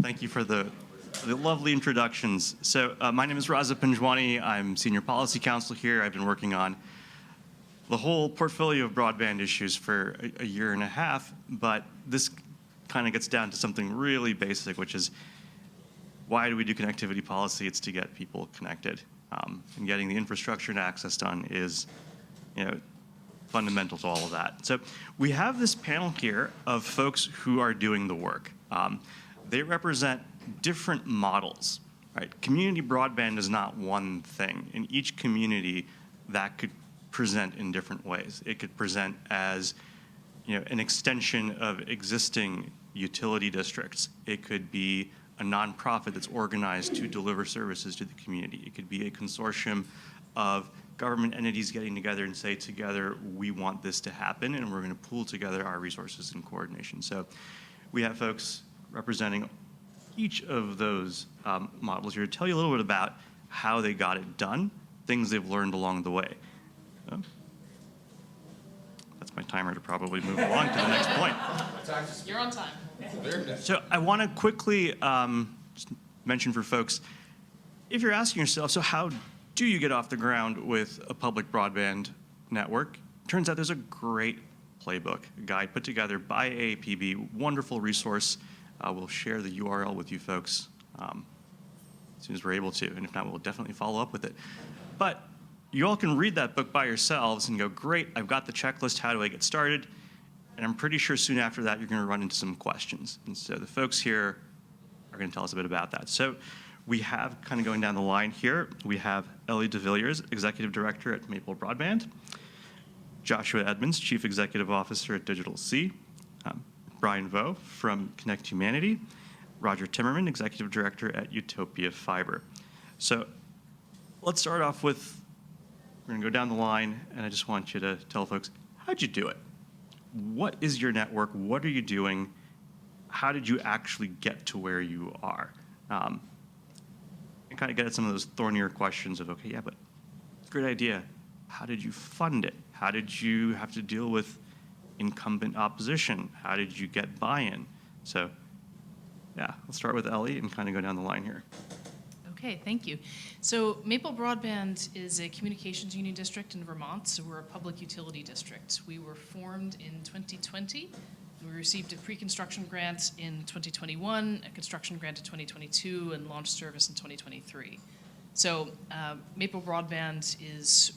Thank you for the lovely introductions. So my name is Raza Panjwani. I'm Senior Policy Counsel here. I've been working on the whole portfolio of broadband issues for a year and a half, but this kind of gets down to something really basic, which is why do we do connectivity policy? It's to get people connected. And getting the infrastructure and access done is, fundamental to all of that. So we have this panel here of folks who are doing the work. They represent different models, right? Community broadband is not one thing. In each community, that could present in different ways. It could present as, an extension of existing utility districts. It could be a nonprofit that's organized to deliver services to the community. It could be a consortium of government entities getting together and say, together, we want this to happen, and we're going to pool together our resources in coordination. So we have folks representing each of those models here to tell you a little bit about how they got it done, things they've learned along the way. So, that's my timer to probably move along to the next point. You're on time. So I want to quickly just mention for folks, if you're asking yourself, so how do you get off the ground with a public broadband network? Turns out there's a great playbook, a guide put together by AAPB, wonderful resource. We'll share the URL with you folks as soon as we're able to, and if not, we'll definitely follow up with it. But you all can read that book by yourselves and go, great, I've got the checklist, how do I get started? And I'm pretty sure soon after that, you're going to run into some questions. And so the folks here are going to tell us a bit about that. So we have, kind of going down the line here, we have Ellie de Villiers, Executive Director at Maple Broadband, Joshua Edmonds, Chief Executive Officer at Digital C, Brian Vo from Connect Humanity, Roger Timmerman, Executive Director at UTOPIA Fiber. So let's start off with, we're going to go down the line, and I just want you to tell folks, how'd you do it? What is your network? What are you doing? How did you actually get to where you are? And kind of get at some of those thornier questions of, okay, yeah, but great idea. How did you fund it? How did you have to deal with incumbent opposition? How did you get buy-in? So yeah, let's start with Ellie and kind of go down the line here. Okay, thank you. So Maple Broadband is a communications union district in Vermont, so we're a public utility district. We were formed in 2020. We received a pre-construction grant in 2021, a construction grant in 2022, and launched service in 2023. So Maple Broadband is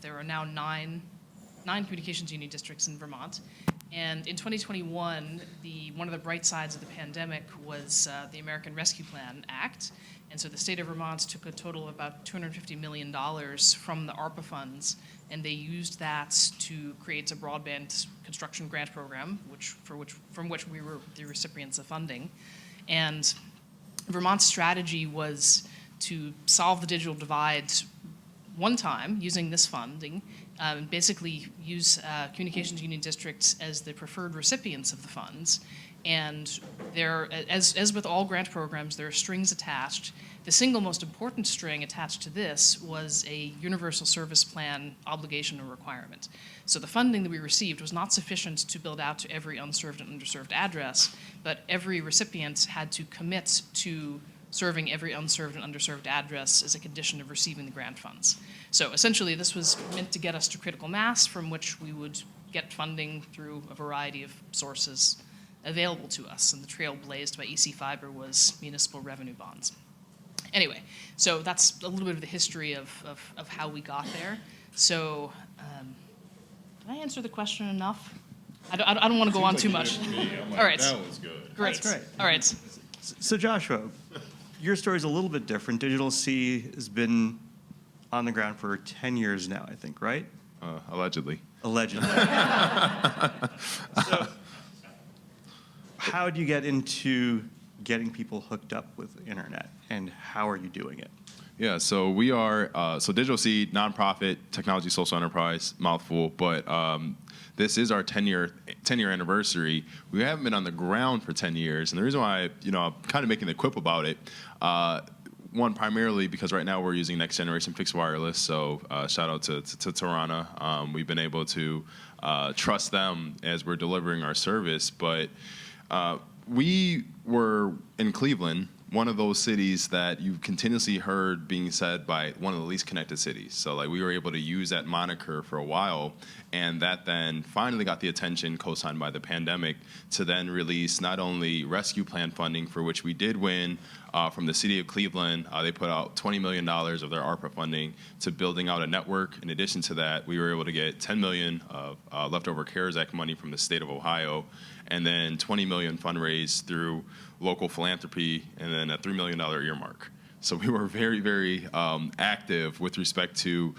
there are now nine communications union districts in Vermont. And in 2021, one of the bright sides of the pandemic was the American Rescue Plan Act. And so the state of Vermont took a total of about $250 million from the ARPA funds, and they used that to create a broadband construction grant program, from which we were the recipients of funding. And Vermont's strategy was to solve the digital divide one time using this funding, basically use communications union districts as the preferred recipients of the funds. And there, as with all grant programs, there are strings attached. The single most important string attached to this was a universal service plan obligation or requirement. So the funding that we received was not sufficient to build out to every unserved and underserved address, but every recipient had to commit to serving every unserved and underserved address as a condition of receiving the grant funds. So essentially, this was meant to get us to critical mass from which we would get funding through a variety of sources available to us. And the trail blazed by EC Fiber was municipal revenue bonds. Anyway, so that's a little bit of the history of how we got there. So did I answer the question enough? I don't want to go on too much. All right. That was good. Great. That's great. All right. So Joshua, your story is a little bit different. Digital C has been on the ground for 10 years now, I think, right? Allegedly. Allegedly. So how do you get into getting people hooked up with the internet, and how are you doing it? Yeah, so we are, Digital C, nonprofit, technology, social enterprise, mouthful, but this is our 10-year anniversary. We haven't been on the ground for 10 years, and the reason why, I'm kind of making the quip about it, one, primarily because right now we're using next generation fixed wireless, so shout out to Tarana. We've been able to trust them as we're delivering our service, but we were in Cleveland, one of those cities that you've continuously heard being said by one of the least connected cities. So like we were able to use that moniker for a while, and that then finally got the attention co-signed by the pandemic to then release not only rescue plan funding, for which we did win from the city of Cleveland. They put out $20 million of their ARPA funding to building out a network. In addition to that, we were able to get $10 million of leftover CARES Act money from the state of Ohio, and then $20 million fundraised through local philanthropy, and then a $3 million earmark. So we were very, very active with respect to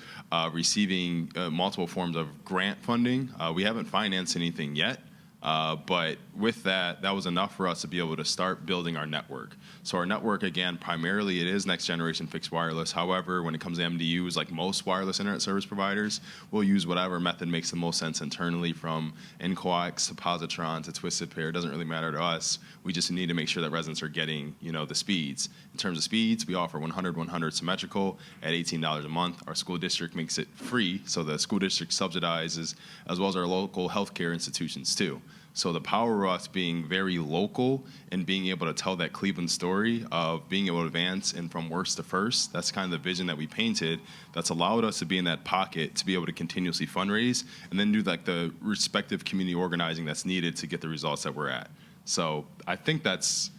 receiving multiple forms of grant funding. We haven't financed anything yet, but with that, that was enough for us to be able to start building our network. So our network, again, primarily it is next generation fixed wireless. However, when it comes to MDUs, like most wireless internet service providers, we'll use whatever method makes the most sense internally, from NCoax to positron to twisted pair. It doesn't really matter to us. We just need to make sure that residents are getting, the speeds. In terms of speeds, we offer 100/100 symmetrical at $18 a month. Our school district makes it free, so the school district subsidizes, as well as our local healthcare institutions too. So the power of us being very local and being able to tell that Cleveland story of being able to advance and from worst to first, that's kind of the vision that we painted that's allowed us to be in that pocket to be able to continuously fundraise and then do like the respective community organizing that's needed to get the results that we're at. So I think that's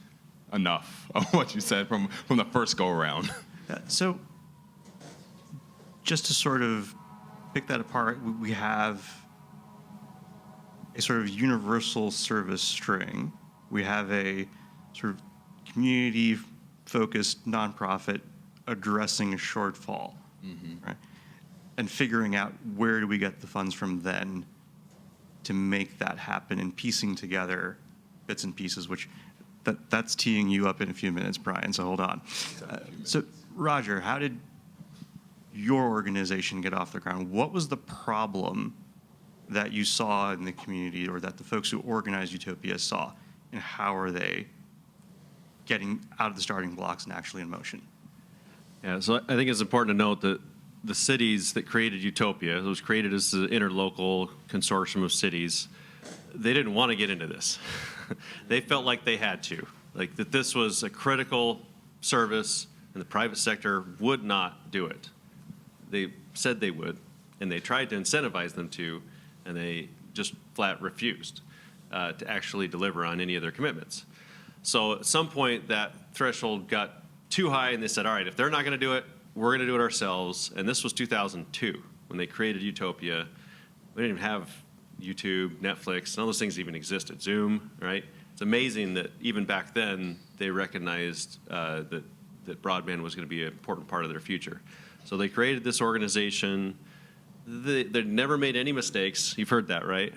enough of what you said from the first go around. So just to sort of pick that apart, we have a sort of universal service string. We have a sort of community-focused nonprofit addressing a shortfall, right? And figuring out where do we get the funds from then to make that happen, and piecing together bits and pieces, which that's teeing you up in a few minutes, Brian, so hold on. So Roger, how did your organization get off the ground? What was the problem that you saw in the community, or that the folks who organized Utopia saw, and how are they getting out of the starting blocks and actually in motion? Yeah, so I think it's important to note that the cities that created Utopia, it was created as an interlocal consortium of cities, they didn't want to get into this. They felt like they had to, like that this was a critical service and the private sector would not do it. They said they would, and they tried to incentivize them to, and they just flat refused to actually deliver on any of their commitments. So at some point, that threshold got too high, and they said, all right, if they're not going to do it, we're going to do it ourselves. And this was 2002 when they created Utopia. We didn't even have YouTube, Netflix, none of those things even existed. Zoom, right? It's amazing that even back then, they recognized that broadband was going to be an important part of their future. So they created this organization. They never made any mistakes. You've heard that, right?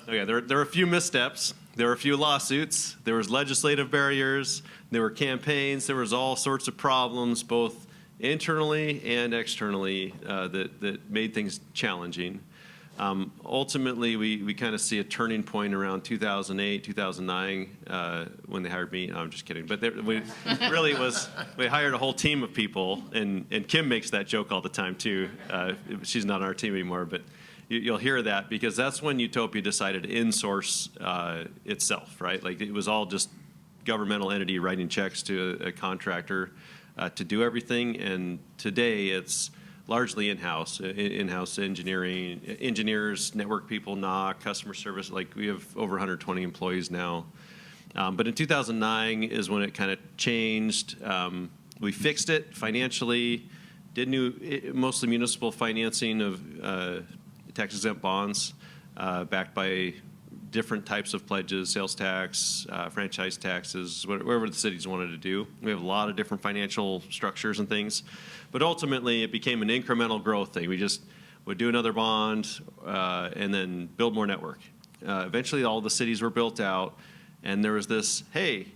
Okay, there were a few missteps. There were a few lawsuits. There was legislative barriers. There were campaigns. There was all sorts of problems, both internally and externally, that made things challenging. Ultimately, we kind of see a turning point around 2008, 2009, when they hired me. No, I'm just kidding. But we hired a whole team of people, and Kim makes that joke all the time, too. She's not on our team anymore, but you'll hear that because that's when Utopia decided to insource itself, right? Like it was all just governmental entity writing checks to a contractor to do everything, and today it's largely in-house engineering, engineers, network people, NOC, customer service. Like we have over 120 employees now. But in 2009 is when it kind of changed. We fixed it financially, did mostly municipal financing of tax-exempt bonds backed by different types of pledges, sales tax, franchise taxes, whatever the cities wanted to do. We have a lot of different financial structures and things. But ultimately, it became an incremental growth thing. We just would do another bond and then build more network. Eventually, all the cities were built out, and there was this, hey,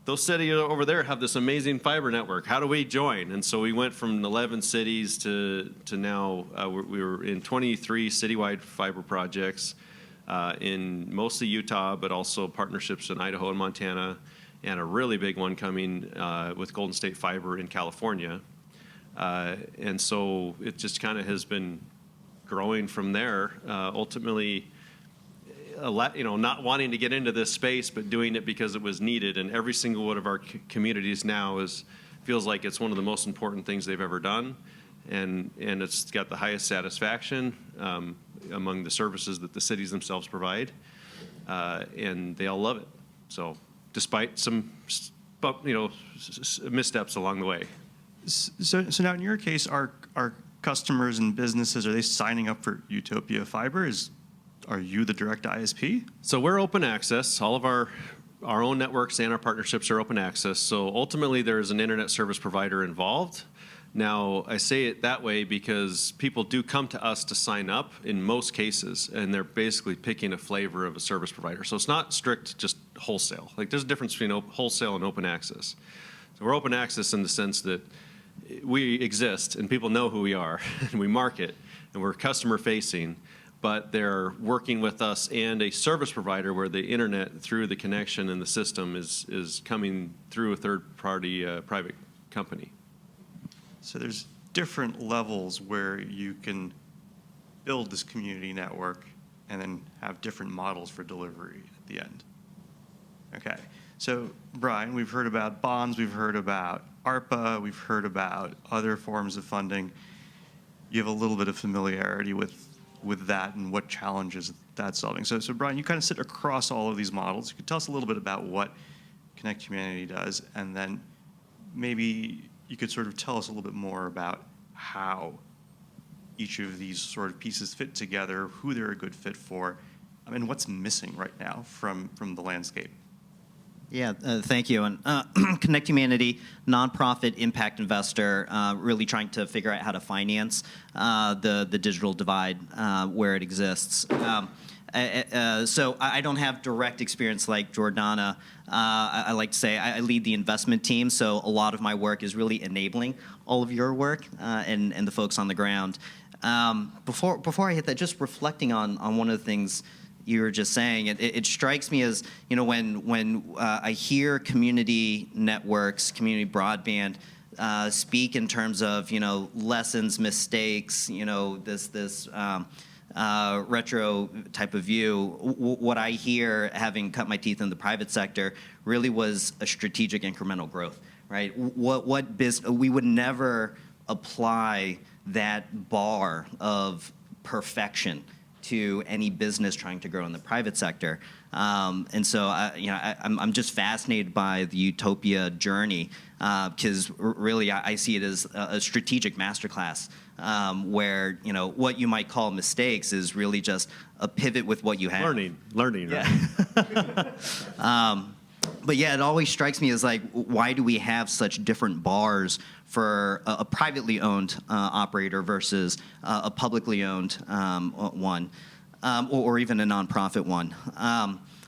those cities over there have this amazing fiber network. How do we join? And so we went from 11 cities to now we were in 23 citywide fiber projects in mostly Utah, but also partnerships in Idaho and Montana, and a really big one coming with Golden State Fiber in California. And so it just kind of has been growing from there. Ultimately, not wanting to get into this space, but doing it because it was needed. And every single one of our communities now feels like it's one of the most important things they've ever done, and it's got the highest satisfaction among the services that the cities themselves provide, and they all love it. So, despite some missteps along the way. So now in your case, are customers and businesses, are they signing up for UTOPIA Fiber? Are you the direct ISP? So we're open access. All of our own networks and our partnerships are open access. So ultimately, there's an internet service provider involved. Now, I say it that way because people do come to us to sign up in most cases, and they're basically picking a flavor of a service provider. So it's not strict just wholesale. Like, there's a difference between wholesale and open access. So we're open access in the sense that we exist and people know who we are and we market and we're customer facing, but they're working with us and a service provider where the internet through the connection and the system is coming through a third party private company. So there's different levels where you can build this community network and then have different models for delivery at the end. Okay. So, Brian, we've heard about bonds, we've heard about ARPA, we've heard about other forms of funding. You have a little bit of familiarity with that and what challenges that's solving. So Brian, you kind of sit across all of these models. You could tell us a little bit about what Connect Humanity does, and then maybe you could sort of tell us a little bit more about how each of these sort of pieces fit together, who they're a good fit for, and what's missing right now from the landscape. Yeah, thank you. And Connect Humanity, nonprofit impact investor, really trying to figure out how to finance the digital divide where it exists. So I don't have direct experience like Jordana. I like to say I lead the investment team, so a lot of my work is really enabling all of your work and the folks on the ground. Before I hit that, just reflecting on one of the things you were just saying, it strikes me as, when I hear community networks, community broadband speak in terms of, lessons, mistakes, this retro type of view, what I hear, having cut my teeth in the private sector, really was a strategic incremental growth, right? We would never apply that bar of perfection to any business trying to grow in the private sector. And so, I'm just fascinated by the UTOPIA journey because really I see it as a strategic masterclass where, what you might call mistakes is really just a pivot with what you have. Learning. Yeah. Right? But yeah, it always strikes me as like, why do we have such different bars for a privately owned operator versus a publicly owned one, or even a nonprofit one?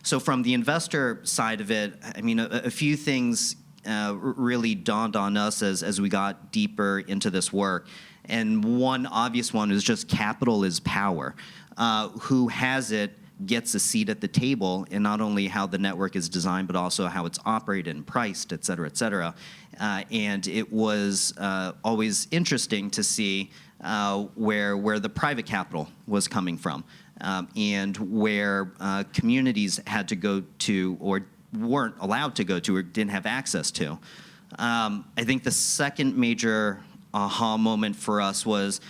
So from the investor side of it, I mean, a few things really dawned on us as we got deeper into this work. And one obvious one is just capital is power. Who has it gets a seat at the table in not only how the network is designed, but also how it's operated and priced, et cetera, et cetera. And it was always interesting to see where the private capital was coming from, and where communities had to go to or weren't allowed to go to or didn't have access to. I think the second major aha moment for us was,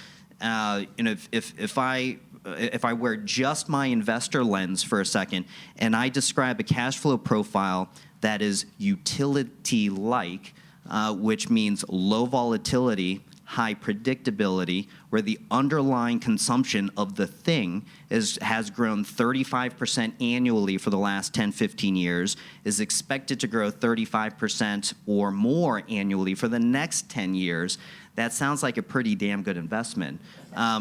if I wear just my investor lens for a second and I describe a cash flow profile that is utility-like, which means low volatility, high predictability, where the underlying consumption of the thing has grown 35% annually for the last 10, 15 years, is expected to grow 35% or more annually for the next 10 years, that sounds like a pretty damn good investment,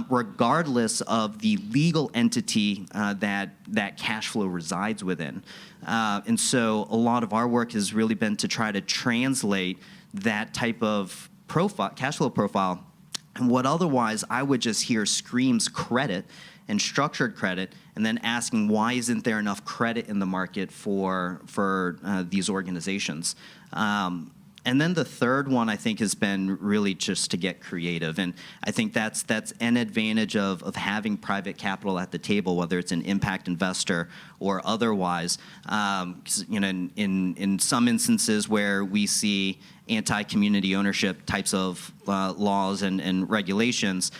regardless of the legal entity that cash flow resides within. And so a lot of our work has really been to try to translate that type of profile, cash flow profile, and what otherwise I would just hear screams credit and structured credit, and then asking why isn't there enough credit in the market for these organizations. And then the third one, I think, has been really just to get creative. And I think that's an advantage of having private capital at the table, whether it's an impact investor or otherwise. 'Cause, you know, in some instances where we see anti-community ownership types of laws and regulations,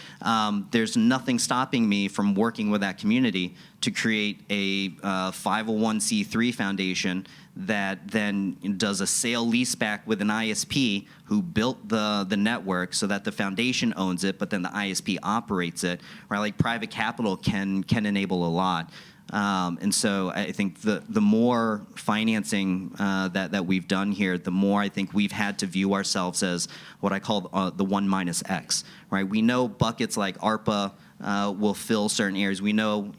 there's nothing stopping me from working with that community to create a 501c3 foundation that then does a sale leaseback with an ISP who built the network so that the foundation owns it, but then the ISP operates it, right? Like private capital can enable a lot. And so I think the more financing that we've done here, the more I think we've had to view ourselves as what I call the 1 minus X, right? We know buckets like ARPA will fill certain areas. We know,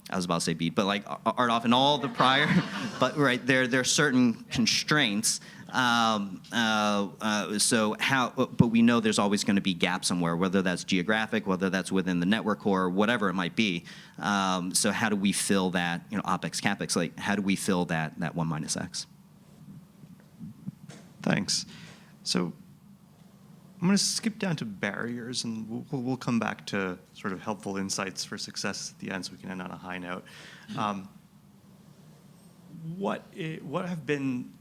I was about to say BEAD, but like RDOF and all the prior, but right, there are certain constraints. But we know there's always going to be gaps somewhere, whether that's geographic, whether that's within the network core, whatever it might be. So how do we fill that, OpEx, CapEx, like how do we fill that 1 minus X? Thanks. So I'm going to skip down to barriers, and we'll come back to sort of helpful insights for success at the end so we can end on a high note. What have been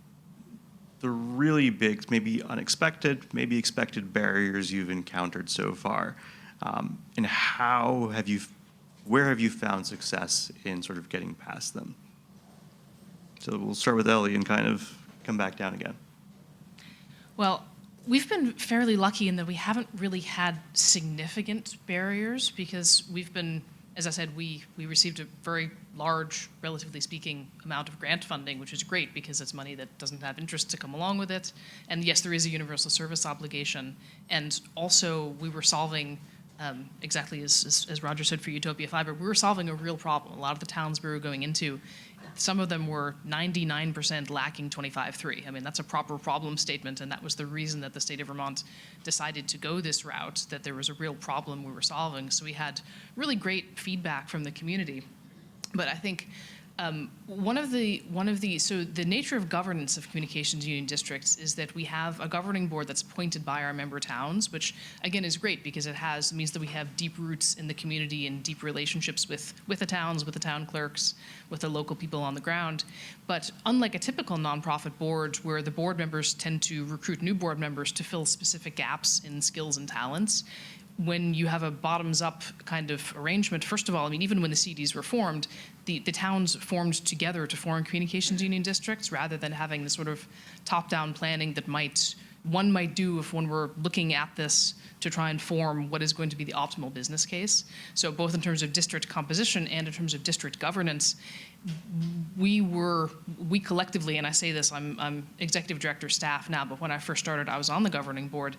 the really big, maybe unexpected, maybe expected barriers you've encountered so far? And where have you found success in sort of getting past them? So we'll start with Ellie and kind of come back down again. Well, we've been fairly lucky in that we haven't really had significant barriers because we've been, as I said, we received a very large, relatively speaking, amount of grant funding, which is great because it's money that doesn't have interest to come along with it. And yes, there is a universal service obligation. And also, we were solving, exactly as Roger said for Utopia Fiber, we were solving a real problem. A lot of the towns we were going into, some of them were 99% lacking 25.3. I mean, that's a proper problem statement, and that was the reason that the state of Vermont decided to go this route, that there was a real problem we were solving. So we had really great feedback from the community. But I think so the nature of governance of communications union districts is that we have a governing board that's appointed by our member towns, which again is great because it means that we have deep roots in the community and deep relationships with the towns, with the town clerks, with the local people on the ground. But unlike a typical nonprofit board where the board members tend to recruit new board members to fill specific gaps in skills and talents, when you have a bottoms-up kind of arrangement, first of all, I mean, even when the CDs were formed, the towns formed together to form communications union districts rather than having the sort of top-down planning that one might do if one were looking at this to try and form what is going to be the optimal business case. So both in terms of district composition and in terms of district governance, we collectively, and I say this, I'm executive director staff now, but when I first started, I was on the governing board.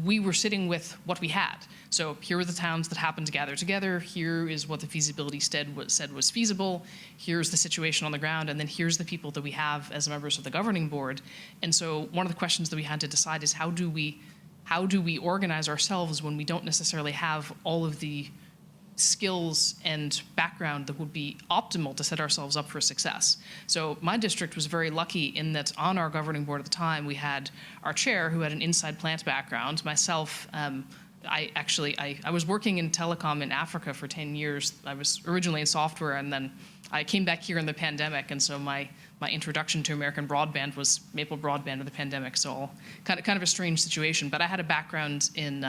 We were sitting with what we had. So here were the towns that happened to gather together. Here is what the feasibility said was feasible. Here's the situation on the ground. And then here's the people that we have as members of the governing board. And so one of the questions that we had to decide is how do we organize ourselves when we don't necessarily have all of the skills and background that would be optimal to set ourselves up for success. So my district was very lucky in that on our governing board at the time, we had our chair who had an inside plant background, myself, I was working in telecom in Africa for 10 years. I was originally in software, and then I came back here in the pandemic, and so my introduction to American broadband was Maple Broadband in the pandemic, so all kind of a strange situation. But I had a background in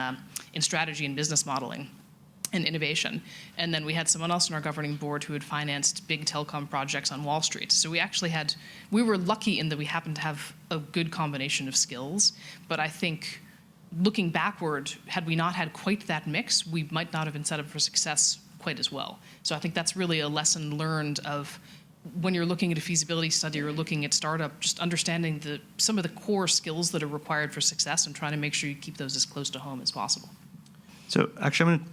strategy and business modeling and innovation. And then we had someone else on our governing board who had financed big telecom projects on Wall Street. So we were lucky in that we happened to have a good combination of skills. But I think looking backward, had we not had quite that mix, we might not have been set up for success quite as well. So I think that's really a lesson learned of when you're looking at a feasibility study or looking at startup, just understanding some of the core skills that are required for success and trying to make sure you keep those as close to home as possible. So actually, I'm going to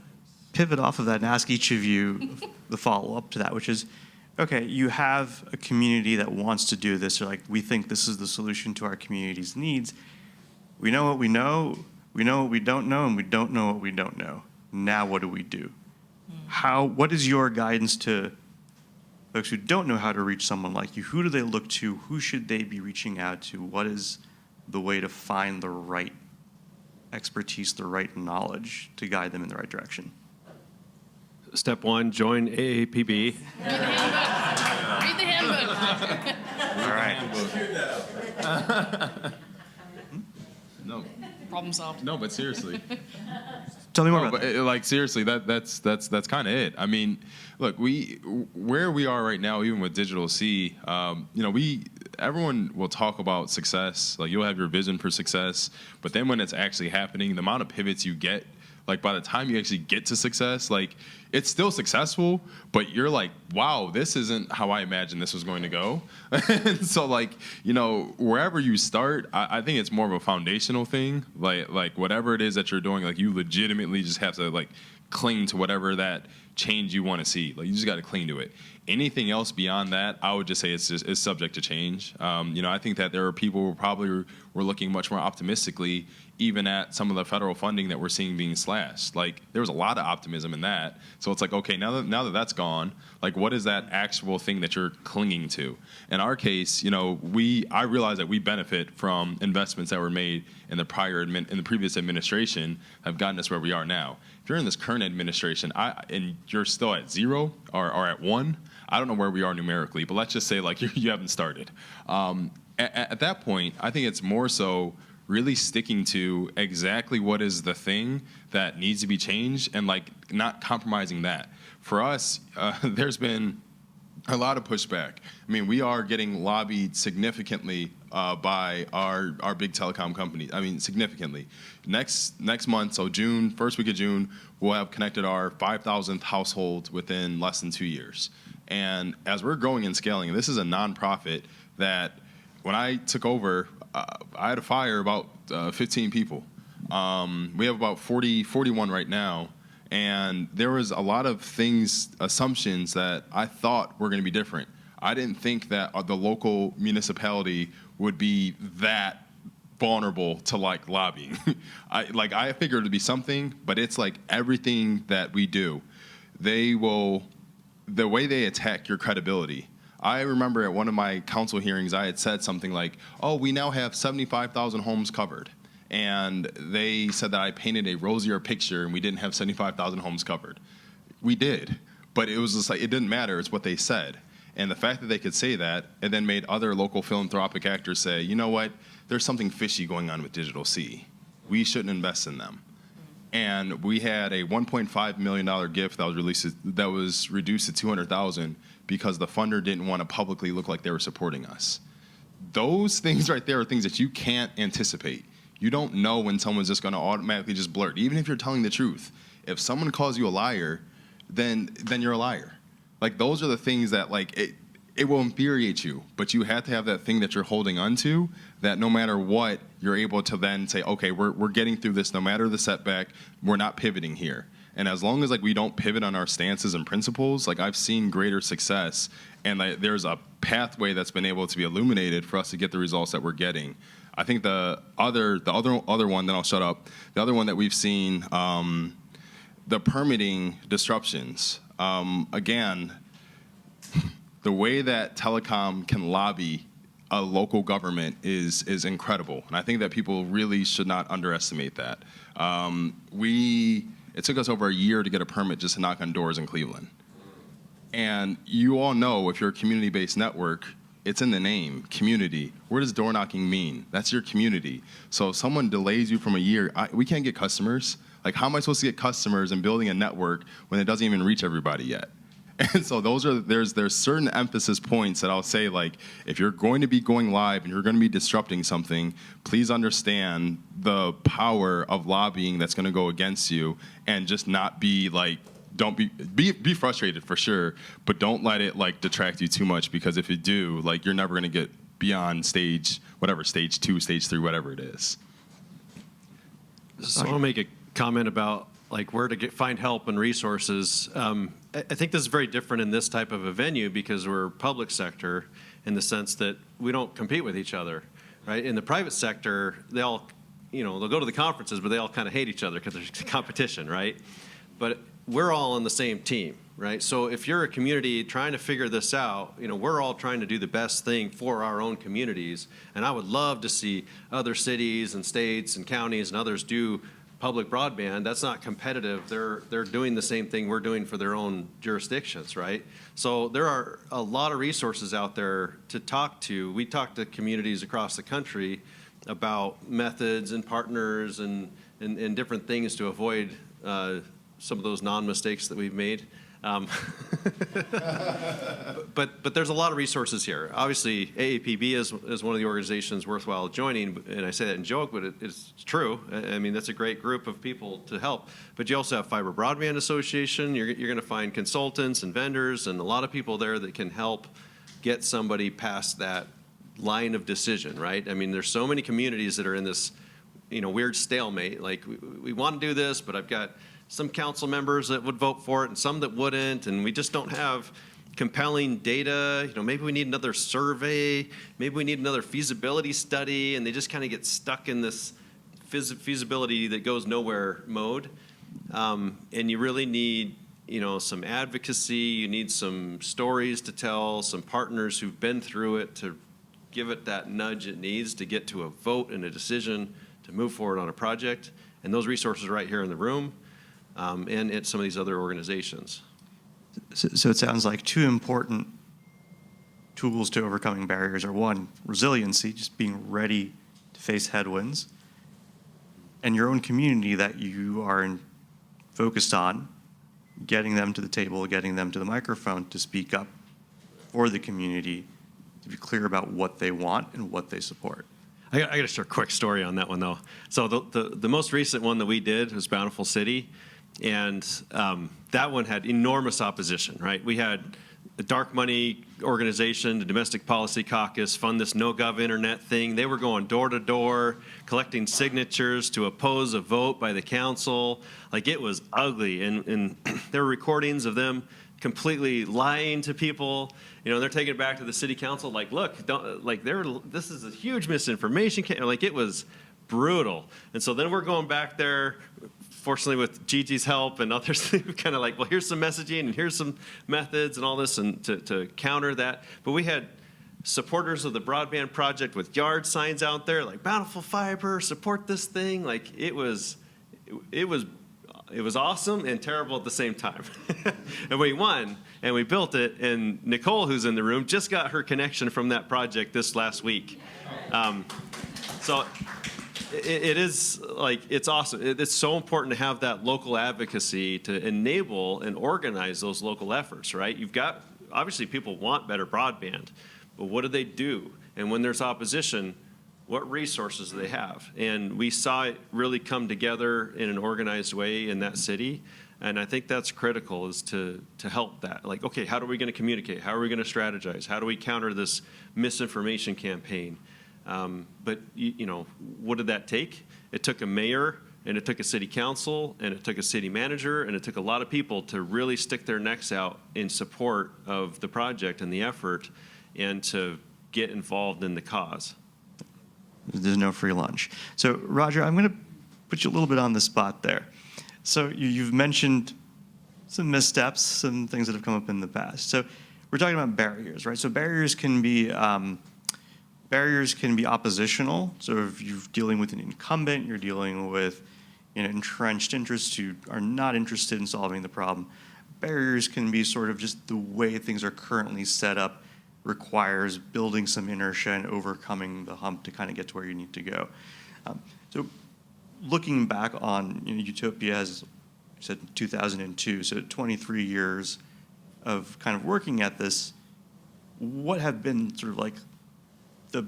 pivot off of that and ask each of you the follow-up to that, which is, okay, you have a community that wants to do this, or like, we think this is the solution to our community's needs. We know what we know what we don't know, and we don't know what we don't know. Now what do we do? What is your guidance to folks who don't know how to reach someone like you? Who do they look to? Who should they be reaching out to? What is the way to find the right expertise, the right knowledge to guide them in the right direction? Step one, join AAPB. Read the handbook. All right. No, Problem solved. no, but seriously. Tell me more No, about but that. like seriously, that's kind of it. I mean, look, where we are right now, even with Digital C, everyone will talk about success. Like, you'll have your vision for success, but then when it's actually happening, the amount of pivots you get, like by the time you actually get to success, like it's still successful, but you're like, wow, this isn't how I imagined this was going to go. And so, like, wherever you start, I think it's more of a foundational thing. Like whatever it is that you're doing, like, you legitimately just have to like cling to whatever that change you want to see. Like, you just got to cling to it. Anything else beyond that, I would just say it's subject to change. I think that there are people who probably were looking much more optimistically even at some of the federal funding that we're seeing being slashed. Like, there was a lot of optimism in that. So it's like, okay, now that that's gone, like, what is that actual thing that you're clinging to? In our case, I realize that we benefit from investments that were made in the previous administration have gotten us where we are now. If you're in this current administration and you're still at 0 or at 1, I don't know where we are numerically, but let's just say like you haven't started. At that point, I think it's more so really sticking to exactly what is the thing that needs to be changed and like not compromising that. For us, there's been a lot of pushback. I mean, we are getting lobbied significantly by our big telecom companies. I mean, significantly. Next month, so June, first week of June, we'll have connected our 5,000th household within less than 2 years. And as we're growing and scaling, and this is a nonprofit that when I took over, I had to fire about 15 people. We have about 41 right now. And there was a lot of assumptions that I thought were going to be different. I didn't think that the local municipality would be that vulnerable to like lobbying. I figured it'd be something, but it's like everything that we do, the way they attack your credibility. I remember at one of my council hearings, I had said something like, "Oh, we now have 75,000 homes covered." And they said that I painted a rosier picture and we didn't have 75,000 homes covered. We did, but it was just like, it didn't matter, it's what they said. And the fact that they could say that and then made other local philanthropic actors say, you know what, there's something fishy going on with Digital C. We shouldn't invest in them. And we had a $1.5 million gift that was reduced to $200,000 because the funder didn't want to publicly look like they were supporting us. Those things right there are things that you can't anticipate. You don't know when someone's just going to automatically just blurt. Even if you're telling the truth, if someone calls you a liar, then you're a liar. Like, those are the things that, like, it will infuriate you, but you have to have that thing that you're holding onto, that no matter what, you're able to then say, okay, we're getting through this no matter the setback, we're not pivoting here. And as long as like we don't pivot on our stances and principles, like, I've seen greater success, and there's a pathway that's been able to be illuminated for us to get the results that we're getting. I think the other one, then I'll shut up. The other one that we've seen, the permitting disruptions. Again, the way that telecom can lobby a local government is incredible, and I think that people really should not underestimate that. It took us over a year to get a permit just to knock on doors in Cleveland. And you all know, if you're a community-based network, it's in the name, community. What does door knocking mean? That's your community. So if someone delays you from a year, we can't get customers. Like, how am I supposed to get customers and building a network when it doesn't even reach everybody yet? And so there's certain emphasis points that I'll say, like, if you're going to be going live and you're going to be disrupting something, please understand the power of lobbying that's going to go against you, and just not be like, don't be frustrated for sure, but don't let it like detract you too much, because if you do, like, you're never going to get beyond stage 2, stage 3, whatever it is. So I'll make a comment about like where to find help and resources. I think this is very different in this type of a venue because we're public sector, in the sense that we don't compete with each other, right? In the private sector, they all, they'll go to the conferences, but they all kind of hate each other because there's competition, right? But we're all on the same team. right? So if you're a community trying to figure this out, we're all trying to do the best thing for our own communities. And I would love to see other cities and states and counties and others do public broadband. That's not competitive. They're doing the same thing we're doing for their own jurisdictions, right? So there are a lot of resources out there to talk to. We talk to communities across the country about methods and partners and different things to avoid some of those non-mistakes that we've made. But there's a lot of resources here. Obviously, AAPB is one of the organizations worthwhile joining, and I say that in joke, but it's true. I mean, that's a great group of people to help. But you also have Fiber Broadband Association. You're going to find consultants and vendors and a lot of people there that can help get somebody past that line of decision, right? I mean, there's so many communities that are in this, weird stalemate. Like, we want to do this, but I've got some council members that would vote for it and some that wouldn't, and we just don't have compelling data. Maybe we need another survey, maybe we need another feasibility study, and they just kind of get stuck in this feasibility that goes nowhere mode. And you really need, some advocacy, you need some stories to tell, some partners who've been through it to give it that nudge it needs to get to a vote and a decision to move forward on a project. And those resources are right here in the room. And at some of these other organizations. So it sounds like two important tools to overcoming barriers are, one, resiliency, just being ready to face headwinds, and your own community that you are focused on, getting them to the table, getting them to the microphone to speak up for the community, to be clear about what they want and what they support. I got to share a quick story on that one, though. So the most recent one that we did was Bountiful City. And that one had enormous opposition, right? We had the dark money organization, the Domestic Policy Caucus, fund this no-gov internet thing. They were going door to door, collecting signatures to oppose a vote by the council. Like, it was ugly. And there were recordings of them completely lying to people. They're taking it back to the city council. Like, look, this is a huge misinformation. Like, it was brutal. And so then we're going back there. Fortunately, with Gigi's help and others, kind of like, well, here's some messaging and here's some methods and all this, and to counter that. But we had supporters of the broadband project with yard signs out there, like Bountiful Fiber, support this thing. Like, it was awesome and terrible at the same time. And we won and we built it. And Nicole, who's in the room, just got her connection from that project this last week. So. It is like, it's awesome. It's so important to have that local advocacy to enable and organize those local efforts, right? You've got, obviously people want better broadband, but what do they do? And when there's opposition, what resources do they have? And we saw it really come together in an organized way in that city. And I think that's critical, is to help that. Like, okay, how are we going to communicate? How are we going to strategize? How do we counter this misinformation campaign? But what did that take? It took a mayor, and it took a city council, and it took a city manager, and it took a lot of people to really stick their necks out in support of the project and the effort, and to get involved in the cause. There's no free lunch. So, Roger, I'm going to put you a little bit on the spot there. So you've mentioned some missteps, some things that have come up in the past. So we're talking about barriers, right? So barriers can be oppositional. So if you're dealing with an incumbent, you're dealing with entrenched interests who are not interested in solving the problem. Barriers can be sort of just the way things are currently set up requires building some inertia and overcoming the hump to kind of get to where you need to go. So looking back on UTOPIA, as you said, 2002, so 23 years of kind of working at this, what have been sort of like the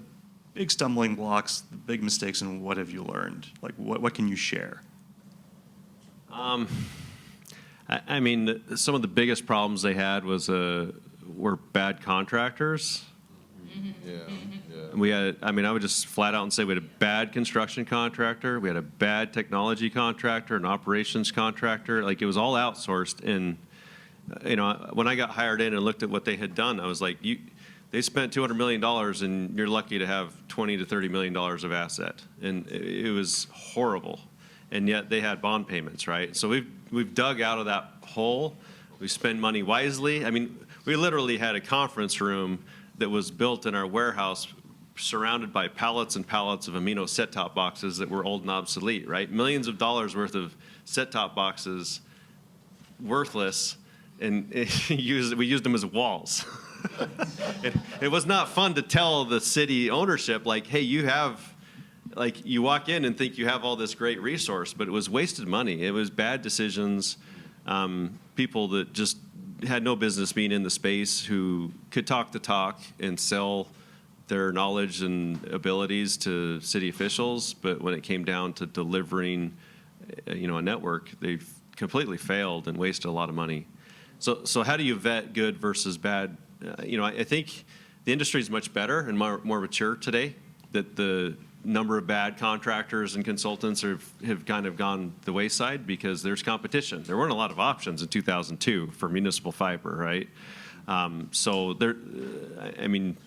big stumbling blocks, the big mistakes, and what have you learned? Like, what can you share? I mean, some of the biggest problems they had were bad contractors. Yeah. We had, I would just flat out and say we had a bad construction contractor, we had a bad technology contractor, an operations contractor. Like, it was all outsourced. And when I got hired in and looked at what they had done, I was like, they spent $200 million, and you're lucky to have $20 to $30 million of asset. And it was horrible. And yet they had bond payments, right? So we've dug out of that hole. We spend money wisely. I mean, we literally had a conference room that was built in our warehouse surrounded by pallets and pallets of amino set-top boxes that were old and obsolete, right? Millions of dollars worth of set-top boxes, worthless, and we used them as walls. It was not fun to tell the city ownership, like, hey, you walk in and think you have all this great resource, but it was wasted money. It was bad decisions. People that just had no business being in the space, who could talk the talk and sell their knowledge and abilities to city officials, but when it came down to delivering, a network, they completely failed and wasted a lot of money. So how do you vet good versus bad? I think the industry is much better and more mature today. That the number of bad contractors and consultants have kind of gone the wayside because there's competition. There weren't a lot of options in 2002 for municipal fiber, right? So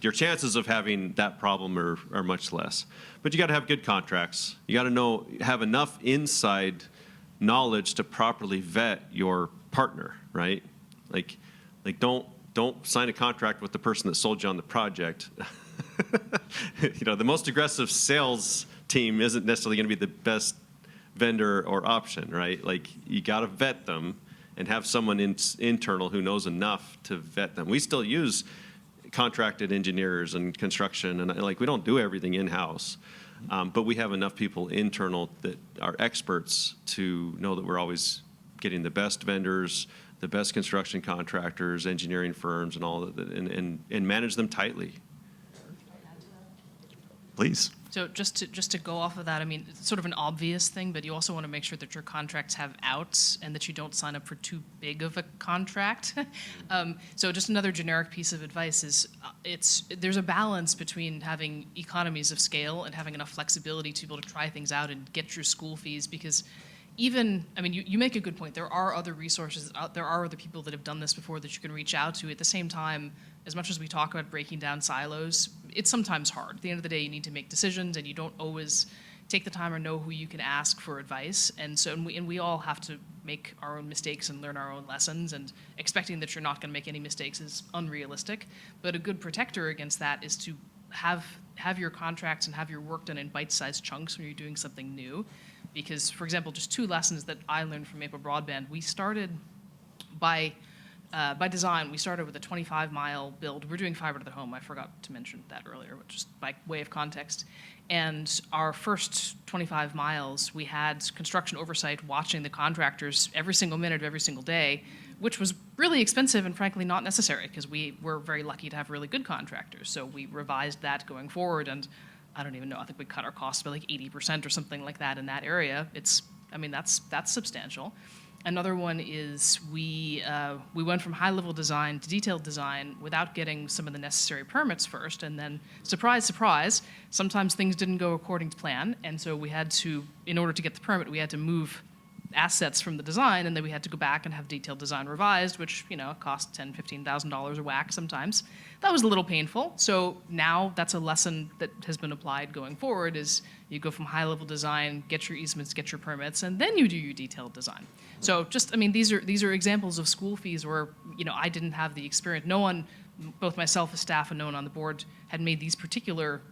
your chances of having that problem are much less. But you got to have good contracts. You got to have enough inside knowledge to properly vet your partner, right? Like don't sign a contract with the person that sold you on the project. The most aggressive sales team isn't necessarily going to be the best vendor or option, right? Like, you got to vet them and have someone internal who knows enough to vet them. We still use contracted engineers and construction, and we don't do everything in-house. But we have enough people internal that are experts to know that we're always getting the best vendors, the best construction contractors, engineering firms, and all that, and manage them tightly. Please. So just to go off of that, I mean, it's sort of an obvious thing, but you also want to make sure that your contracts have outs and that you don't sign up for too big of a contract. So just another generic piece of advice is there's a balance between having economies of scale and having enough flexibility to be able to try things out and get your school fees, because you make a good point. There are other resources, there are other people that have done this before that you can reach out to. At the same time, as much as we talk about breaking down silos, it's sometimes hard. At the end of the day, you need to make decisions, and you don't always take the time or know who you can ask for advice. And we all have to make our own mistakes and learn our own lessons, and expecting that you're not going to make any mistakes is unrealistic. But a good protector against that is to have your contracts and have your work done in bite-sized chunks when you're doing something new. Because, for example, just 2 lessons that I learned from Maple Broadband. We started by design, we started with a 25-mile build. We're doing fiber to the home. I forgot to mention that earlier, but just by way of context. And our first 25 miles, we had construction oversight watching the contractors every single minute of every single day, which was really expensive and frankly not necessary, because we were very lucky to have really good contractors. So we revised that going forward, and I don't even know, I think we cut our costs by like 80% or something like that in that area. That's substantial. Another one is we went from high-level design to detailed design without getting some of the necessary permits first, and then, surprise, surprise, sometimes things didn't go according to plan, and so we had to, in order to get the permit, we had to move assets from the design, and then we had to go back and have detailed design revised, which, cost $10,000, $15,000 a whack sometimes. That was a little painful. So now that's a lesson that has been applied going forward, is you go from high-level design, get your easements, get your permits, and then you do your detailed design. So these are examples of school fees where, I didn't have the experience. No one, both myself as staff and no one on the board, had learned these particular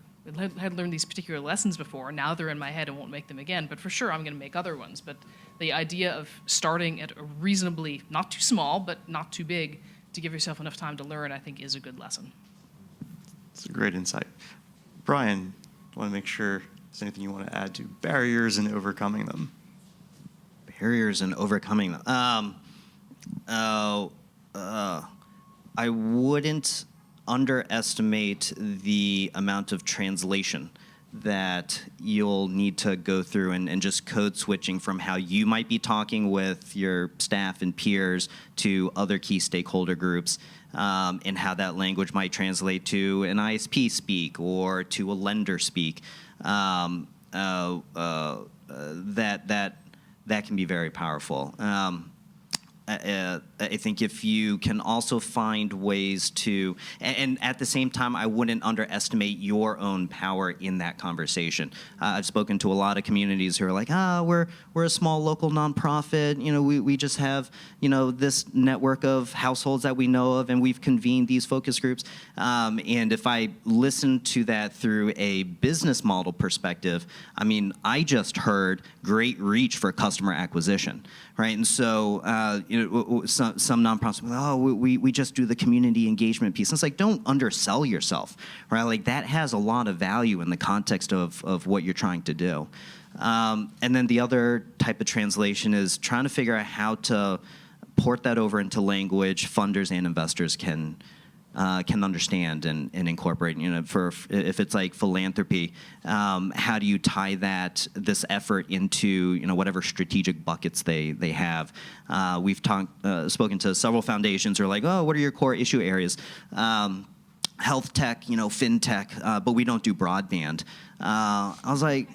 lessons before. Now they're in my head and won't make them again, but for sure I'm going to make other ones. But the idea of starting at a reasonably, not too small, but not too big, to give yourself enough time to learn, I think is a good lesson. It's a great insight. Brian, I want to make sure there's anything you want to add to barriers and overcoming them. Barriers and overcoming them. I wouldn't underestimate the amount of translation that you'll need to go through, and just code switching from how you might be talking with your staff and peers to other key stakeholder groups, and how that language might translate to an ISP speak or to a lender speak. That can be very powerful. I think if you can also find ways to, and at the same time, I wouldn't underestimate your own power in that conversation. I've spoken to a lot of communities who are like, we're a small local nonprofit. We just have, this network of households that we know of, and we've convened these focus groups. And if I listen to that through a business model perspective, I mean, I just heard great reach for customer acquisition, right? And so, some nonprofits, we just do the community engagement piece. And it's like, don't undersell yourself, right? Like, that has a lot of value in the context of what you're trying to do. And then the other type of translation is trying to figure out how to port that over into language funders and investors can understand and incorporate. If it's like philanthropy, how do you tie this effort into whatever strategic buckets they have? We've spoken to several foundations who are like, what are your core issue areas? Health tech, fintech, but we don't do broadband. I was like,